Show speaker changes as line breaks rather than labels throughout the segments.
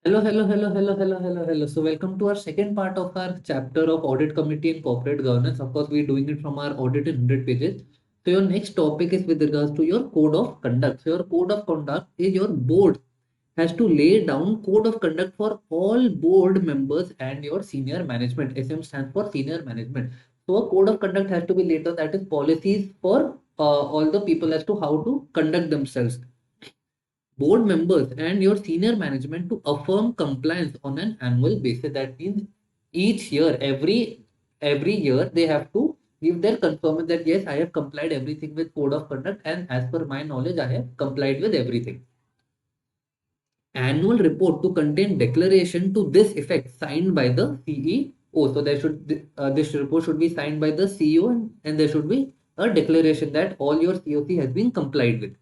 Hello. So welcome to our second part of our chapter of Audit Committee and Corporate Governance. Of course, we're doing it from our audit in 100 pages. So your next topic is with regards to your code of conduct. So your code of conduct is your board has to lay down code of conduct for all board members and your senior management. SM stands for senior management. So a code of conduct has to be laid down, that is policies for all the people as to how to conduct themselves, board members and your senior management, to affirm compliance on an annual basis. That means each year, every year they have to give their confirmation that yes, I have complied everything with code of conduct, and as per my knowledge I have complied with everything. Annual report to contain declaration to this effect signed by the CEO. So there should this report should be signed by the CEO, and there should be a declaration that all your COC has been complied with.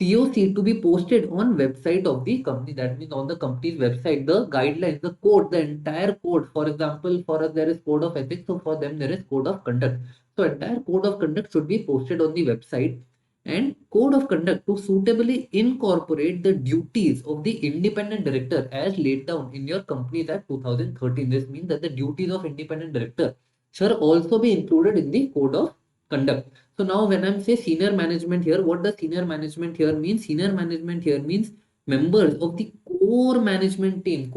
COC to be posted on website of the company. That means on the company's website, the guidelines, the code, the entire code. For example, for us there is code of ethics, so for them there is code of conduct. So entire code of conduct should be posted on the website, and code of conduct to suitably incorporate the duties of the independent director as laid down in your Companies Act 2013. This means that the duties of independent director shall also be included in the code of conduct. So now when I'm say senior management here, what does senior management here mean? Senior management here means members of the core management team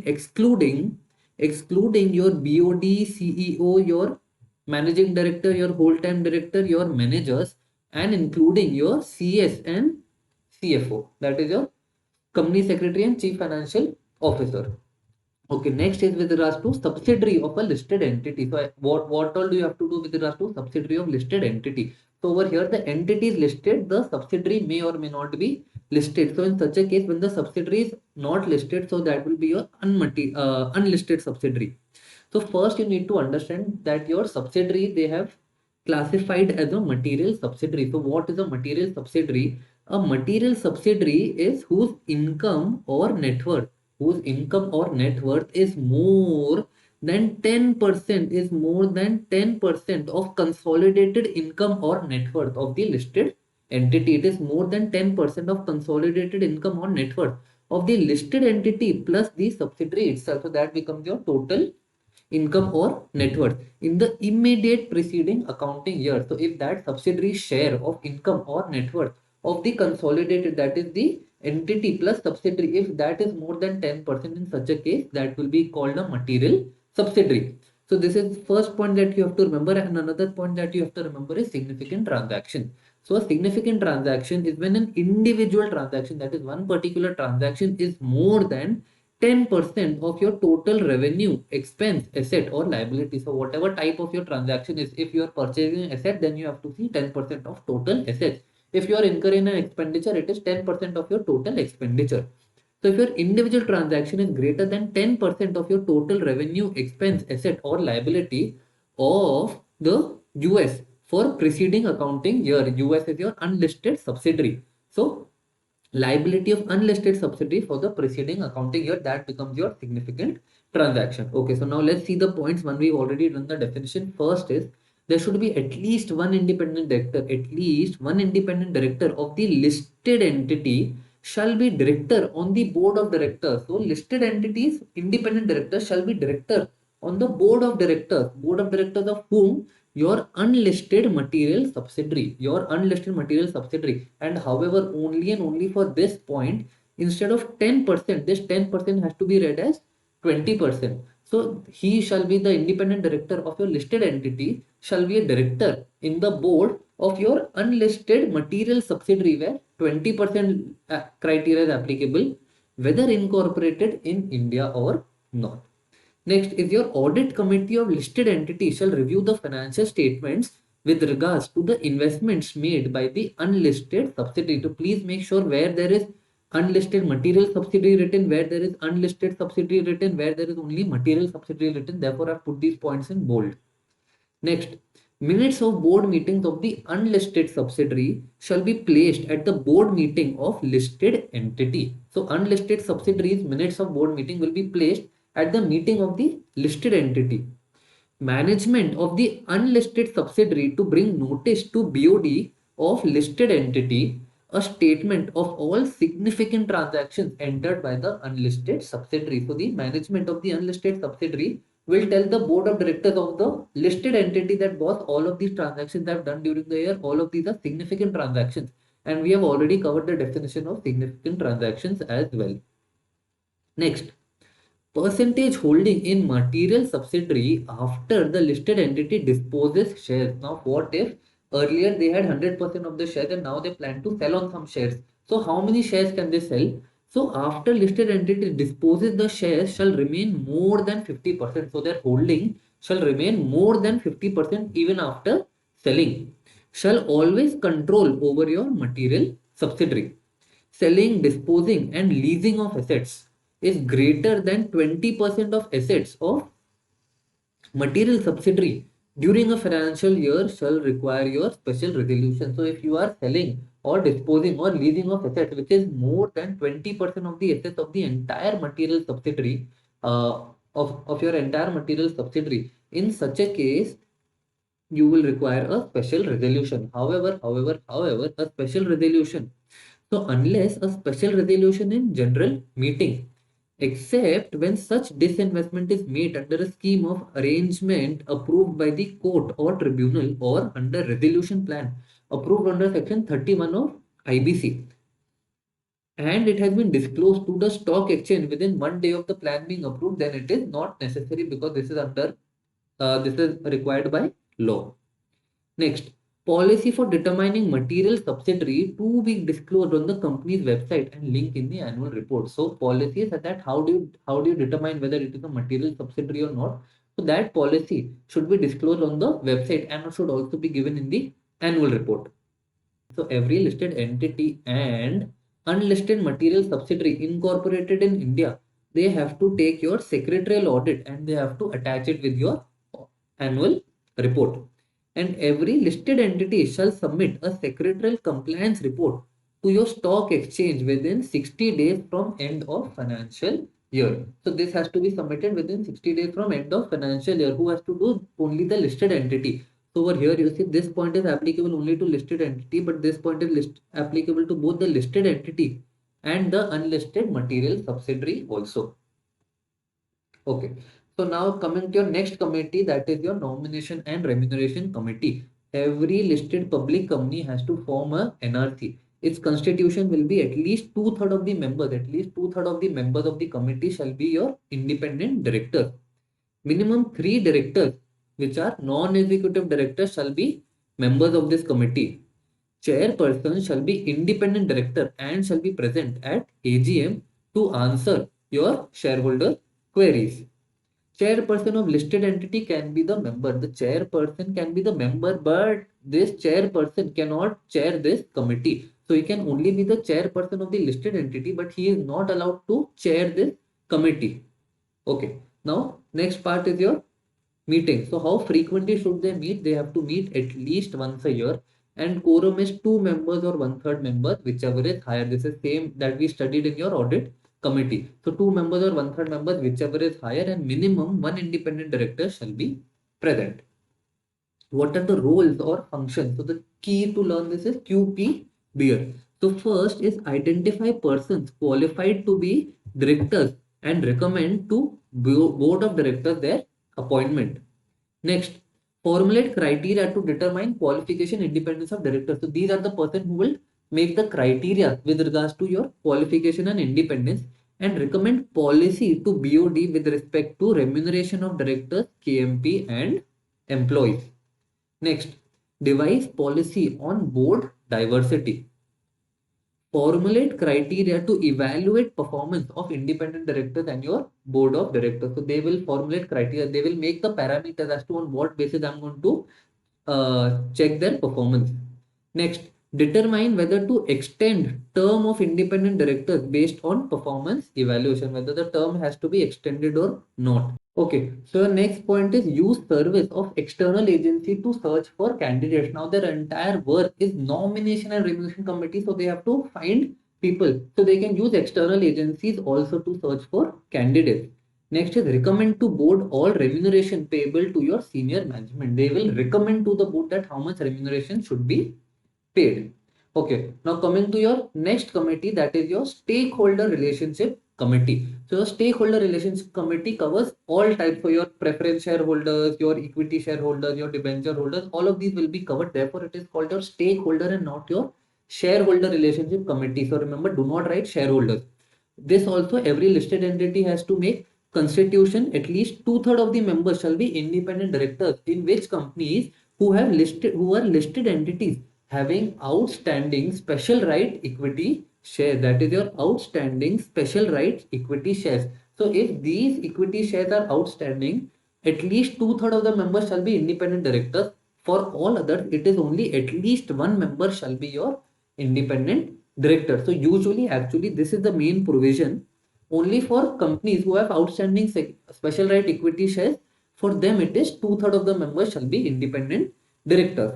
excluding your BOD, CEO, your managing director, your whole-time director, your managers, and including your CS and CFO. That is your company secretary and chief financial officer. Okay, next is with regards to subsidiary of a listed entity. So what all do you have to do with regards to subsidiary of listed entity? So over here the entity is listed, the subsidiary may or may not be listed. So in such a case, when the subsidiary is not listed, so that will be your unlisted subsidiary. So first you need to understand that your subsidiary, they have classified as a material subsidiary. So what is a material subsidiary? A material subsidiary is whose income or net worth is more than 10% of consolidated income or net worth of the listed entity. It is more than 10% of consolidated income or net worth of the listed entity plus the subsidiary itself. So that becomes your total income or net worth in the immediate preceding accounting year. So if that subsidiary share of income or net worth of the consolidated, that is the entity plus subsidiary, if that is more than 10%, in such a case that will be called a material subsidiary. So this is first point that you have to remember, and another point that you have to remember is significant transaction. So a significant transaction is when an individual transaction, that is one particular transaction, is more than 10% of your total revenue, expense, asset or liability. So whatever type of your transaction is, if you are purchasing an asset, then you have to see 10% of total assets. If you are incurring an expenditure, it is 10% of your total expenditure. So if your individual transaction is greater than 10% of your total revenue, expense, asset or liability of the US for preceding accounting year, US is your unlisted subsidiary. So liability of unlisted subsidiary for the preceding accounting year, that becomes your significant transaction. Okay, so now let's see the points. One, we've already done the definition. First is there should be at least one independent director. At least one independent director of the listed entity shall be director on the board of directors. So listed entities, independent directors shall be director on the board of directors. Board of directors of whom? Your unlisted material subsidiary. And however, only and only for this point, instead of 10%, this 10% has to be read as 20%. So he shall be the independent director of your listed entity, shall be a director in the board of your unlisted material subsidiary, where 20% criteria is applicable, whether incorporated in India or not. Next is your audit committee of listed entities shall review the financial statements with regards to the investments made by the unlisted subsidiary. So please make sure where there is unlisted material subsidiary written, where there is unlisted subsidiary written, where there is only material subsidiary written. Therefore, I've put these points in bold. Next, minutes of board meetings of the unlisted subsidiary shall be placed at the board meeting of listed entity. So unlisted subsidiaries minutes of board meeting will be placed at the meeting of the listed entity. Management of the unlisted subsidiary to bring notice to BOD of listed entity a statement of all significant transactions entered by the unlisted subsidiary. So the management of the unlisted subsidiary will tell the board of directors of the listed entity that boss, all of these transactions I've done during the year, all of these are significant transactions. And we have already covered the definition of significant transactions as well. Next, percentage holding in material subsidiary after the listed entity disposes shares. Now, what if earlier they had 100% of the shares and now they plan to sell on some shares? So, how many shares can they sell? So, after listed entity disposes, the shares shall remain more than 50%. So, their holding shall remain more than 50% even after selling. Shall always control over your material subsidiary. Selling, disposing, and leasing of assets is greater than 20% of assets of material subsidiary during a financial year shall require your special resolution. So, if you are selling or disposing or leasing of assets which is more than 20% of the assets of the entire material subsidiary, of your entire material subsidiary, in such a case, you will require a special resolution. However, a special resolution. So unless a special resolution in general meeting, except when such disinvestment is made under a scheme of arrangement approved by the court or tribunal or under resolution plan approved under section 31 of IBC, and it has been disclosed to the stock exchange within 1 day of the plan being approved, then it is not necessary because this is required by law. Next, policy for determining material subsidiary to be disclosed on the company's website and link in the annual report. So policy is that how do you determine whether it is a material subsidiary or not? So that policy should be disclosed on the website and should also be given in the annual report. So every listed entity and unlisted material subsidiary incorporated in India, they have to take your secretarial audit and they have to attach it with your annual report. And every listed entity shall submit a secretarial compliance report to your stock exchange within 60 days from end of financial year. So this has to be submitted within 60 days from end of financial year. Who has to do? Only the listed entity. So over here you see this point is applicable only to listed entity, but this point is applicable to both the listed entity and the unlisted material subsidiary also. Okay. So now coming to your next committee, that is your nomination and remuneration committee. Every listed public company has to form a NRC. Its constitution will be at least two-thirds of the members. At least two-thirds of the members of the committee shall be your independent directors. Minimum 3 directors, which are non-executive directors, shall be members of this committee. Chairperson shall be independent director and shall be present at AGM to answer your shareholder queries. Chairperson of listed entity can be the member. The chairperson can be the member, but this chairperson cannot chair this committee. So he can only be the chairperson of the listed entity, but he is not allowed to chair this committee. Okay. Now, next part is your meeting. So how frequently should they meet? They have to meet at least once a year, and quorum is 2 members or 1/3 members, whichever is higher. This is same that we studied in your audit committee. So 2 members or 1/3 members, whichever is higher, and minimum 1 independent director shall be present. What are the roles or functions? So the key to learn this is QP beer. So first is identify persons qualified to be directors and recommend to board of directors their appointment. Next, formulate criteria to determine qualification independence of directors. So these are the person who will make the criteria with regards to your qualification and independence and recommend policy to BOD with respect to remuneration of directors, KMP and employees. Next, devise policy on board diversity. Formulate criteria to evaluate performance of independent directors and your board of directors. So they will formulate criteria. They will make the parameters as to on what basis I'm going to check their performance. Next, determine whether to extend term of independent directors based on performance evaluation, whether the term has to be extended or not. Okay, so the next point is use service of external agency to search for candidates. Now their entire work is nomination and remuneration committee, so they have to find people. So they can use external agencies also to search for candidates. Next is recommend to board all remuneration payable to your senior management. They will recommend to the board that how much remuneration should be paid. Okay, now coming to your next committee, that is your stakeholder relationship committee. So your stakeholder relationship committee covers all types for your preference shareholders, your equity shareholders, your debenture holders. All of these will be covered. Therefore, it is called your stakeholder and not your shareholder relationship committee. So remember, do not write shareholders. This also, every listed entity has to make constitution. At least two-thirds of the members shall be independent directors, in which companies who are listed entities having outstanding special right equity share. That is your outstanding special right equity shares. So if these equity shares are outstanding, at least two-thirds of the members shall be independent directors. For all others, it is only at least one member shall be your independent director. So usually, actually, this is the main provision only for companies who have outstanding special right equity shares. For them, it is two-thirds of the members shall be independent directors.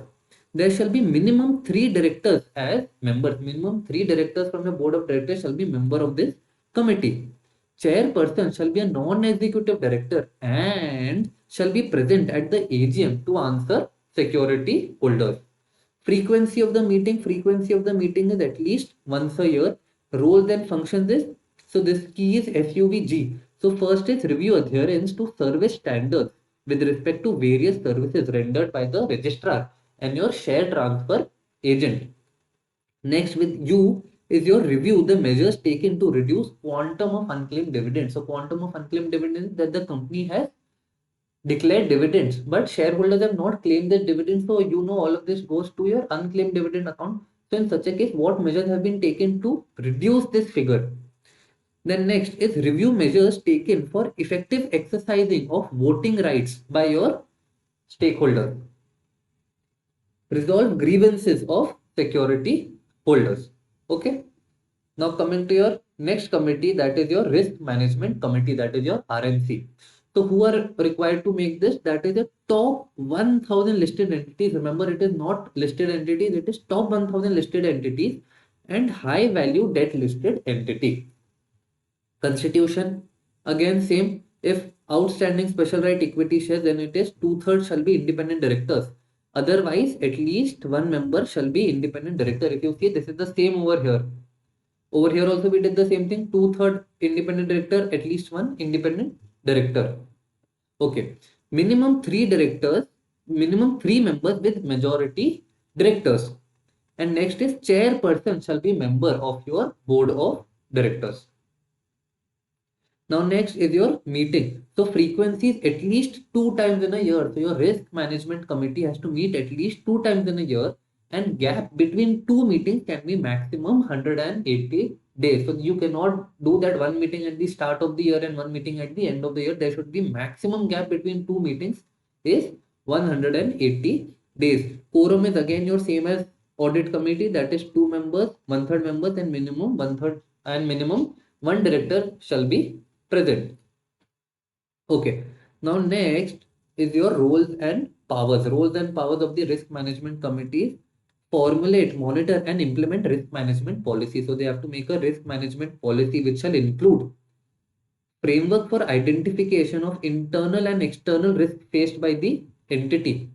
There shall be minimum 3 directors as members. Minimum 3 directors from the board of directors shall be member of this committee. Chairperson shall be a non-executive director and shall be present at the AGM to answer security holders. Frequency of the meeting is at least once a year. Roles and functions is, so this key is SUVG. So first is review adherence to service standards with respect to various services rendered by the registrar and your share transfer agent. Next, with you is your review the measures taken to reduce quantum of unclaimed dividends. So quantum of unclaimed dividends that the company has declared dividends, but shareholders have not claimed the dividends. So all of this goes to your unclaimed dividend account. So in such a case, what measures have been taken to reduce this figure? Then next is review measures taken for effective exercising of voting rights by your stakeholder. Resolve grievances of security holders. Okay. Now coming to your next committee, that is your risk management committee, that is your RMC. So who are required to make this? That is the top 1000 listed entities. Remember, it is not listed entities, it is top 1000 listed entities and high value debt listed entity. Constitution, again same. If outstanding special right equity shares, then it is two-thirds shall be independent directors. Otherwise, at least one member shall be independent director. If you see, this is the same over here. Over here also we did the same thing. Two-thirds independent director, at least one independent director. Okay. Minimum 3 directors, minimum 3 members with majority directors. And next is chairperson shall be member of your board of directors. Now next is your meeting. So frequency is at least 2 times in a year. So your risk management committee has to meet at least 2 times in a year, and gap between two meetings can be maximum 180 days. So you cannot do that one meeting at the start of the year and one meeting at the end of the year. There should be maximum gap between two meetings is 180 days. Quorum is again your same as audit committee, that is 2 members, 1/3 members, and minimum 1/3 and minimum one director shall be present. Okay. Now next is your roles and powers. Roles and powers of the risk management committees: formulate, monitor, and implement risk management policy. So they have to make a risk management policy which shall include framework for identification of internal and external risk faced by the entity,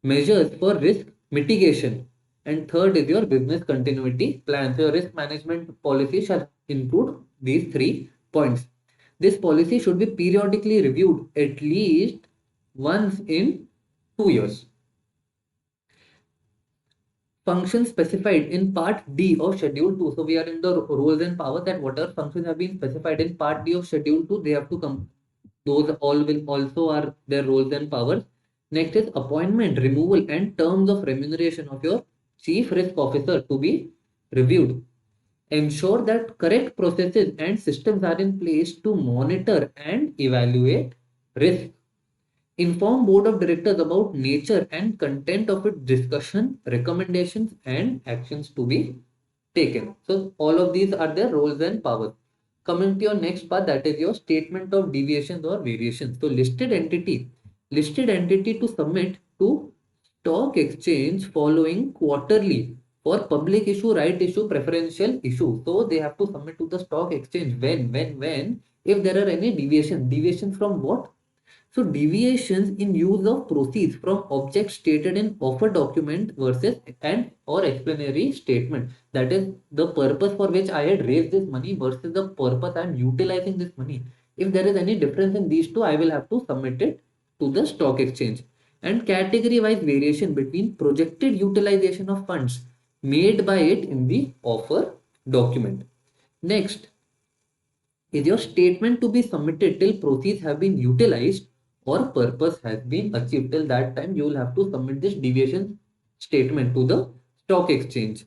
measures for risk mitigation, and third is your business continuity plan. So your risk management policy shall include these 3 points. This policy should be periodically reviewed at least once in 2 years. Functions specified in Part D of Schedule 2. So we are in the roles and powers, that whatever functions have been specified in Part D of Schedule 2, they have to come. Those all will also are their roles and powers. Next is appointment, removal, and terms of remuneration of your chief risk officer to be reviewed. Ensure that correct processes and systems are in place to monitor and evaluate risk. Inform board of directors about nature and content of its discussion, recommendations, and actions to be taken. So all of these are their roles and powers. Coming to your next part, that is your statement of deviations or variations. So listed entity to submit to stock exchange following quarterly for public issue, right issue, preferential issue. So they have to submit to the stock exchange when if there are any deviations from what? So deviations in use of proceeds from objects stated in offer document versus and or explanatory statement. That is the purpose for which I had raised this money versus the purpose I am utilizing this money. If there is any difference in these two, I will have to submit it to the stock exchange. And category wise variation between projected utilization of funds made by it in the offer document. Next, is your statement to be submitted till proceeds have been utilized or purpose has been achieved. Till that time, you will have to submit this deviation statement to the stock exchange.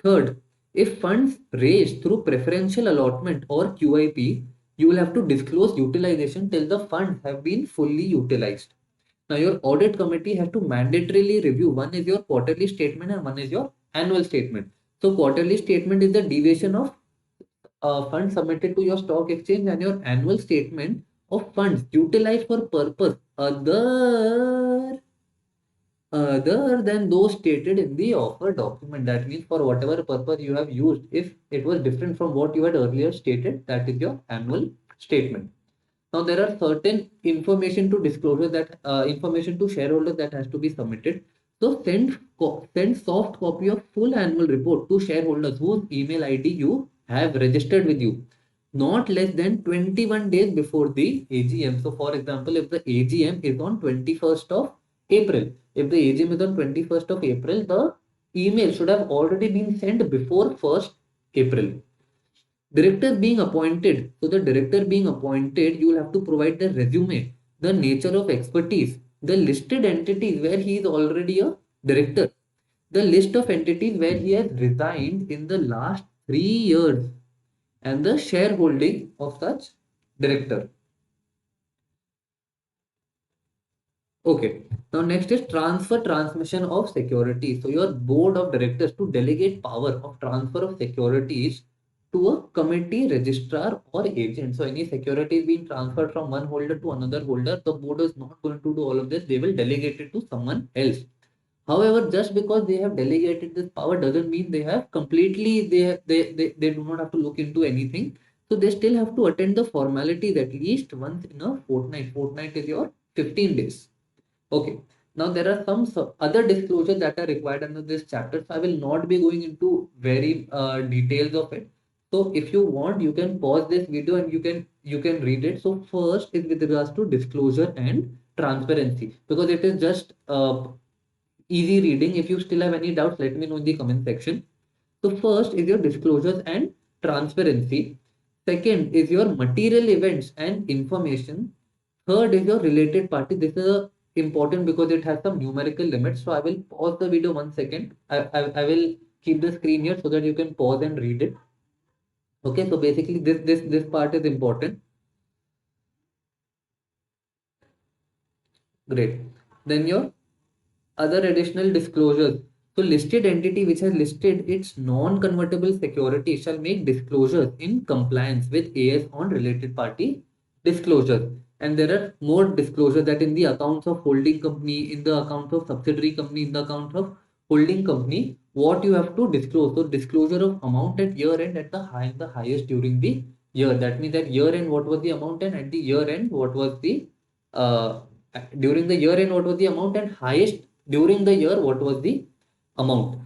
Third, if funds raised through preferential allotment or QIP, you will have to disclose utilization till the funds have been fully utilized. Now, your audit committee has to mandatorily review. One is your quarterly statement and one is your annual statement. So, quarterly statement is the deviation of funds submitted to your stock exchange, and your annual statement of funds utilized for purpose other than those stated in the offer document. That means for whatever purpose you have used, if it was different from what you had earlier stated, that is your annual statement. Now there are certain information to disclosure that information to shareholders that has to be submitted. So send soft copy of full annual report to shareholders whose email ID you have registered with you, not less than 21 days before the AGM. So for example, if the AGM is on 21st of April, if the AGM is on 21st of April, the email should have already been sent before 1st April. Director being appointed. So the director being appointed, you will have to provide the resume, the nature of expertise, the listed entities where he is already a director, the list of entities where he has resigned in the last 3 years, and the shareholding of such director. Okay. Now next is transmission of securities. So your board of directors to delegate power of transfer of securities to a committee, registrar or agent. So any security is being transferred from one holder to another holder, the board is not going to do all of this. They will delegate it to someone else. However, just because they have delegated this power doesn't mean they have completely, they do not have to look into anything. So they still have to attend the formalities at least once in a fortnight. Fortnight is your 15 days. Okay. Now there are some other disclosures that are required under this chapter. So I will not be going into very details of it. So if you want, you can pause this video and you can read it. So first is with regards to disclosure and transparency, because it is just easy reading. If you still have any doubts, let me know in the comment section. So first is your disclosures and transparency. Second is your material events and information. Third is your related party. This is important because it has some numerical limits. So I will pause the video 1 second. I will keep the screen here so that you can pause and read it. Okay, so basically this part is important. Great. Then your other additional disclosures. So listed entity which has listed its non-convertible security shall make disclosures in compliance with AS on related party disclosure. And there are more disclosures that in the accounts of holding company, in the accounts of subsidiary company, in the accounts of holding company, what you have to disclose. So disclosure of amount at year end at the highest during the year. That means at year end what was the amount, and at the year end what was the uh, during the year end what was the amount, and highest during the year what was the amount.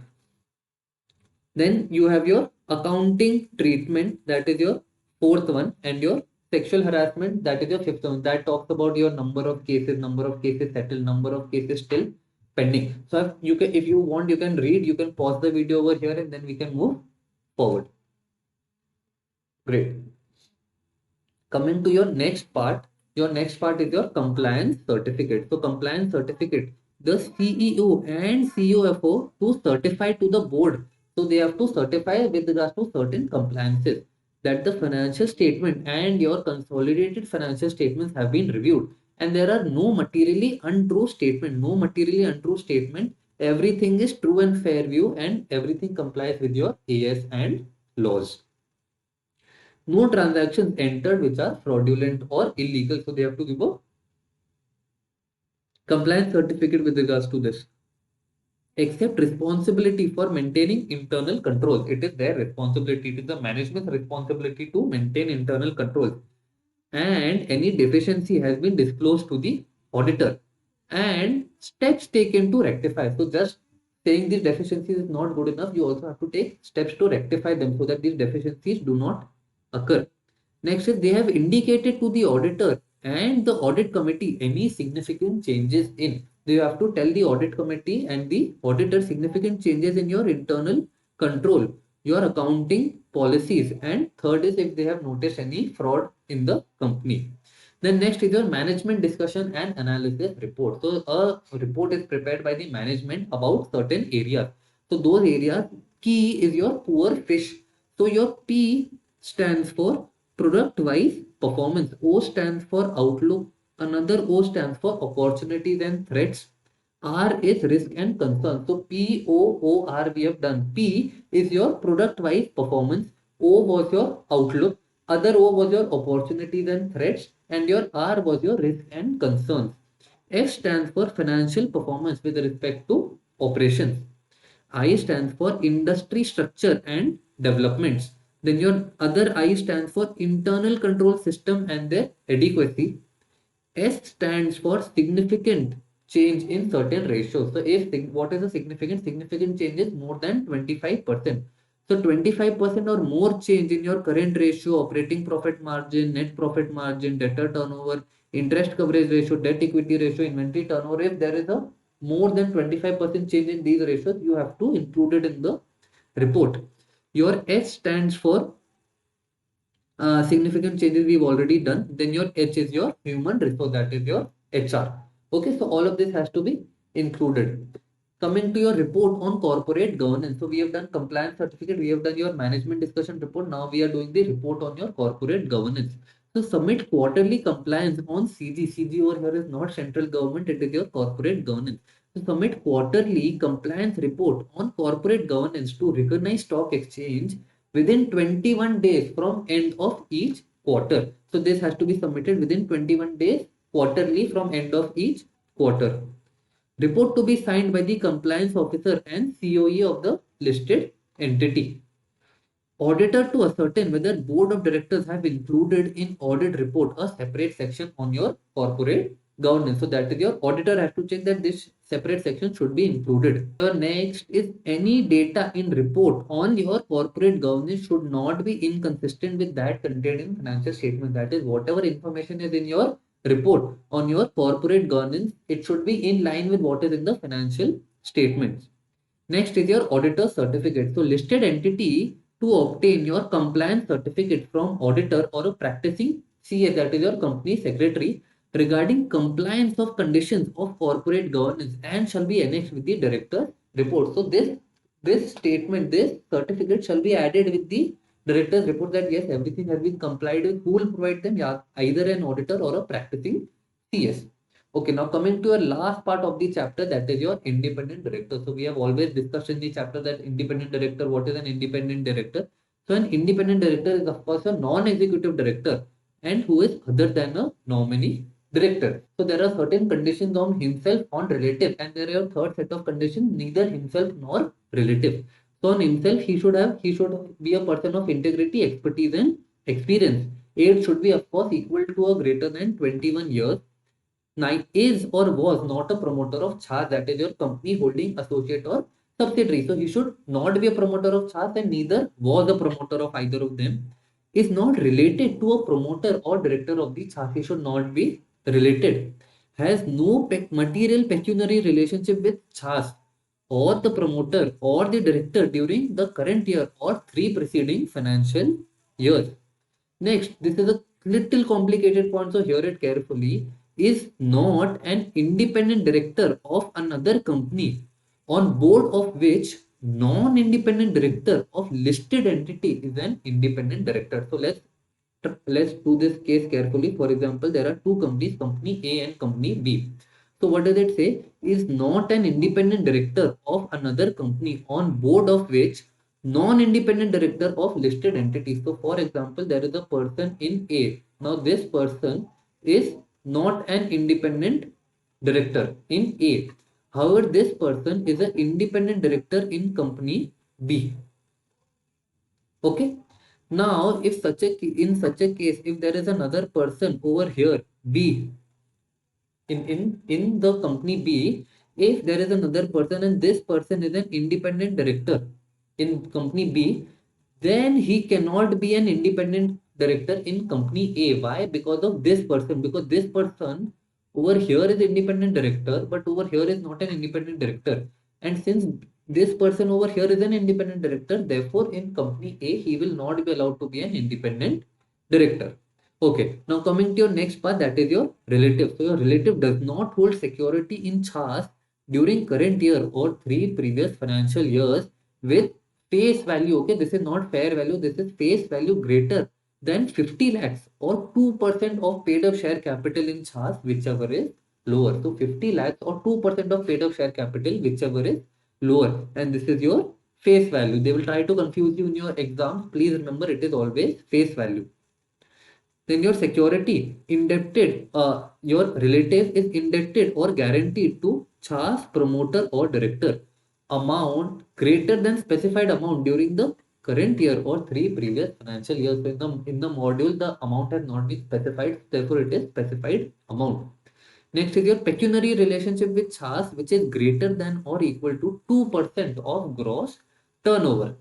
Then you have your accounting treatment, that is your fourth one, and your sexual harassment, that is your fifth one. That talks about your number of cases settled, number of cases still pending. So if you want, you can read, you can pause the video over here, and then we can move forward. Great. Coming to your next part is your compliance certificate. So compliance certificate, the CEO and COFO to certify to the board. So they have to certify with regards to certain compliances that the financial statement and your consolidated financial statements have been reviewed, and there are no materially untrue statement. Everything is true and fair view, and everything complies with your AS and laws. No transactions entered which are fraudulent or illegal. So they have to give a compliance certificate with regards to this. Accept responsibility for maintaining internal controls. It is their responsibility. It is the management's responsibility to maintain internal controls. and any deficiency has been disclosed to the auditor and steps taken to rectify. So just saying these deficiencies is not good enough. You also have to take steps to rectify them so that these deficiencies do not occur. Next is they have indicated to the auditor and the audit committee any significant changes in. You have to tell the audit committee and the auditor significant changes in your internal control, your accounting policies, and third is if they have noticed any fraud in the company. Then next is your management discussion and analysis report. So a report is prepared by the management about certain areas. So those areas, key is your poor fish. So your P stands for product wise performance. O stands for outlook. Another O stands for opportunities and threats. R is risk and concern. So POOR we have done. P is your product wise performance. O was your outlook. Other O was your opportunities and threats. And your R was your risk and concerns. F stands for financial performance with respect to operations. I stands for industry structure and developments. Then your other I stands for internal control system and their adequacy. S stands for significant change in certain ratios. So if what is a significant? Significant change is more than 25%. So 25% or more change in your current ratio, operating profit margin, net profit margin, debtor turnover, interest coverage ratio, debt equity ratio, inventory turnover. If there is a more than 25% change in these ratios, you have to include it in the report. Your S stands for significant changes we've already done. Then your H is your human resource, that is your HR. Okay, so all of this has to be included. Coming to your report on corporate governance. So we have done compliance certificate, we have done your management discussion report. Now we are doing the report on your corporate governance. So submit quarterly compliance on CG. CG over here is not central government, it is your corporate governance. So submit quarterly compliance report on corporate governance to recognized stock exchange within 21 days from end of each quarter. So this has to be submitted within 21 days quarterly from end of each quarter. Report to be signed by the compliance officer and COE of the listed entity. Auditor to ascertain whether board of directors have included in audit report a separate section on your corporate governance. So that is your auditor has to check that this separate section should be included. The next is any data in report on your corporate governance should not be inconsistent with that contained in financial statement. That is whatever information is in your report on your corporate governance, it should be in line with what is in the financial statements. Next is your auditor certificate. So listed entity to obtain your compliance certificate from auditor or a practicing CA, that is your company secretary, regarding compliance of conditions of corporate governance and shall be annexed with the director report. So this statement, this certificate shall be added with the director's report that yes, everything has been complied with. Who will provide them? Yeah, either an auditor or a practicing CS. Okay, now coming to a last part of the chapter, that is your independent director. So we have always discussed in the chapter that independent director, what is an independent director? So an independent director is of course a non-executive director and who is other than a nominee director. So there are certain conditions on himself, on relative, and there are a third set of conditions, neither himself nor relative. So on himself, he should be a person of integrity, expertise, and experience. Age should be of course equal to or greater than 21 years. Nine is or was not a promoter of CHAS, that is your company holding associate or subsidiary. So he should not be a promoter of CHAS and neither was a promoter of either of them. Is not related to a promoter or director of the CHAS. He should not be related. Has no material pecuniary relationship with CHAS or the promoter or the director during the current year or three preceding financial years. Next, this is a little complicated point, so hear it carefully. Is not an independent director of another company on board of which non-independent director of listed entity is an independent director. So let's do this case carefully. For example, there are two companies, company A and company B. So what does it say? Is not an independent director of another company on board of which non-independent director of listed entities. So for example, there is a person in A. Now this person is not an independent director in A. However, this person is an independent director in company B. Okay. Now, if in such a case, if there is another person over here, B, in the company B, if there is another person and this person is an independent director in company B, then he cannot be an independent director in company A. Why? Because of this person. Because this person over here is independent director, but over here is not an independent director. And since this person over here is an independent director, therefore in company A, he will not be allowed to be an independent director. Okay, now coming to your next part, that is your relative. So your relative does not hold security in CHAS during current year or 3 previous financial years with face value. Okay, this is not fair value, this is face value greater than 50 lakhs or 2% of paid up share capital in CHAS, whichever is lower. So 50 lakhs or 2% of paid up share capital, whichever is lower. And this is your face value. They will try to confuse you in your exams. Please remember, it is always face value. Then your security indebted, your relative is indebted or guaranteed to CHAS promoter or director amount greater than specified amount during the current year or 3 previous financial years. So in the module, the amount has not been specified, therefore it is specified amount. Next is your pecuniary relationship with CHAS, which is greater than or equal to 2% of gross turnover.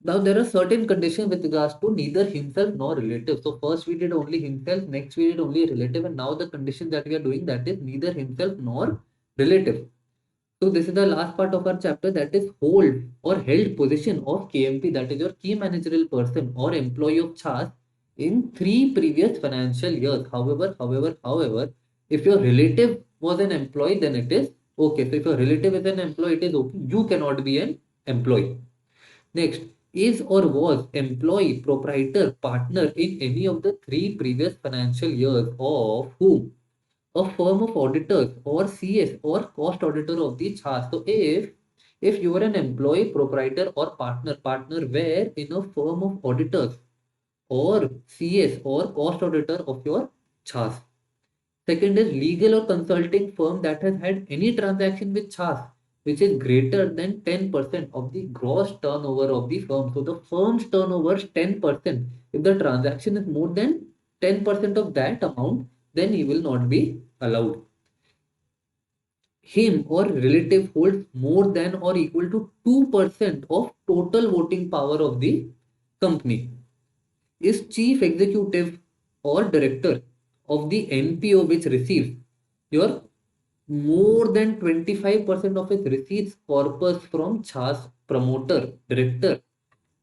Now there are certain conditions with regards to neither himself nor relative. So first we did only himself, next we did only relative, and now the condition that we are doing, that is neither himself nor relative. So this is the last part of our chapter, that is hold or held position of KMP, that is your key managerial person or employee of CHAS in 3 previous financial years. However, if your relative was an employee, then it is okay. So if your relative is an employee, it is okay. You cannot be an employee. Next, is or was employee, proprietor, partner in any of the 3 previous financial years of whom? A firm of auditors or CS or cost auditor of the CHAS. So if you are an employee, proprietor or partner where in a firm of auditors or CS or cost auditor of your CHAS. Second is legal or consulting firm that has had any transaction with CHAS which is greater than 10% of the gross turnover of the firm. So the firm's turnover is 10%. If the transaction is more than 10% of that amount, then he will not be allowed. Him or relative holds more than or equal to 2% of total voting power of the company. Is chief executive or director of the NPO which receives your more than 25% of its receipts corpus from CHAS promoter, director,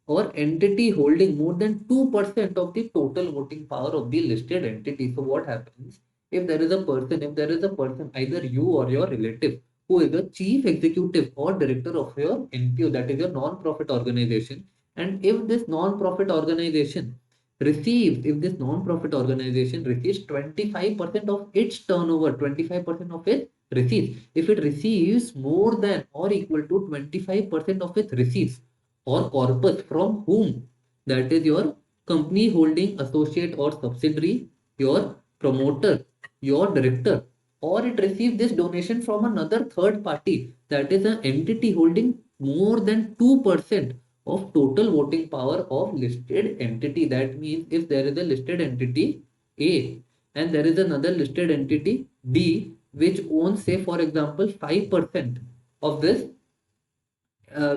or entity holding more than 2% of the total voting power of the listed entity. So what happens if there is a person, either you or your relative, who is the chief executive or director of your NPO, that is your non-profit organization, and if this non-profit organization receives 25% of its turnover, 25% of its receipts, if it receives more than or equal to 25% of its receipts or corpus from whom? That is your company holding associate or subsidiary, your promoter, your director, or it receives this donation from another third party, that is an entity holding more than 2% of total voting power of listed entity. That means if there is a listed entity A and there is another listed entity D which owns, say for example, 5% of this,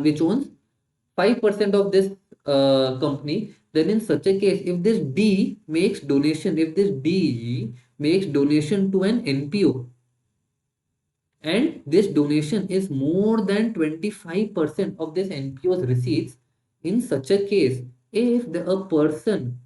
which owns 5% of this company, then in such a case, if this D makes donation to an NPO and this donation is more than 25% of this NPO's receipts, in such a case, if a person,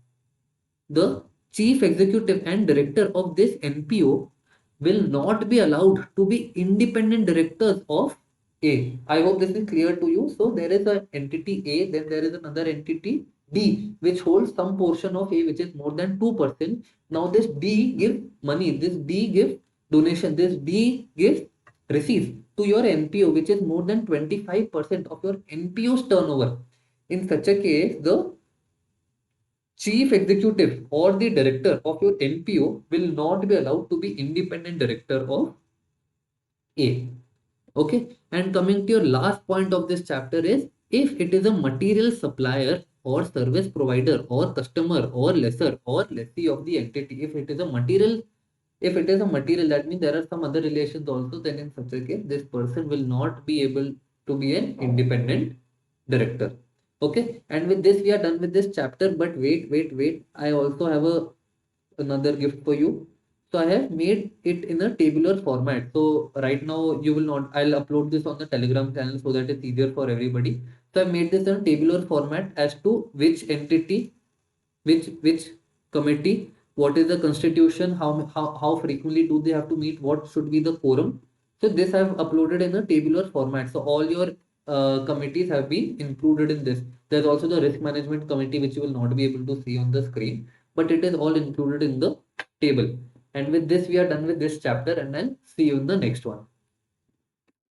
the chief executive and director of this NPO, will not be allowed to be independent directors of A. I hope this is clear to you. So there is an entity A, then there is another entity D, which holds some portion of A, which is more than 2%. Now this D gives money, this D gives donation, this D gives receipts to your NPO, which is more than 25% of your NPO's turnover. In such a case, the chief executive or the director of your NPO will not be allowed to be independent director of A. Okay. And coming to your last point of this chapter is if it is a material supplier or service provider or customer or lessor or lessee of the entity. If it is a material, that means there are some other relations also, then in such a case, this person will not be able to be an independent director. Okay, and with this, we are done with this chapter. But wait. I also have another gift for you. So I have made it in a tabular format. So right now you will not, I'll upload this on the Telegram channel so that it's easier for everybody. So I made this in a tabular format as to which entity, which committee, what is the constitution, how frequently do they have to meet, what should be the quorum. So this I've uploaded in a tabular format. So all your committees have been included in this. There's also the risk management committee, which you will not be able to see on the screen, but it is all included in the table. And with this, we are done with this chapter, and I'll see you in the next one.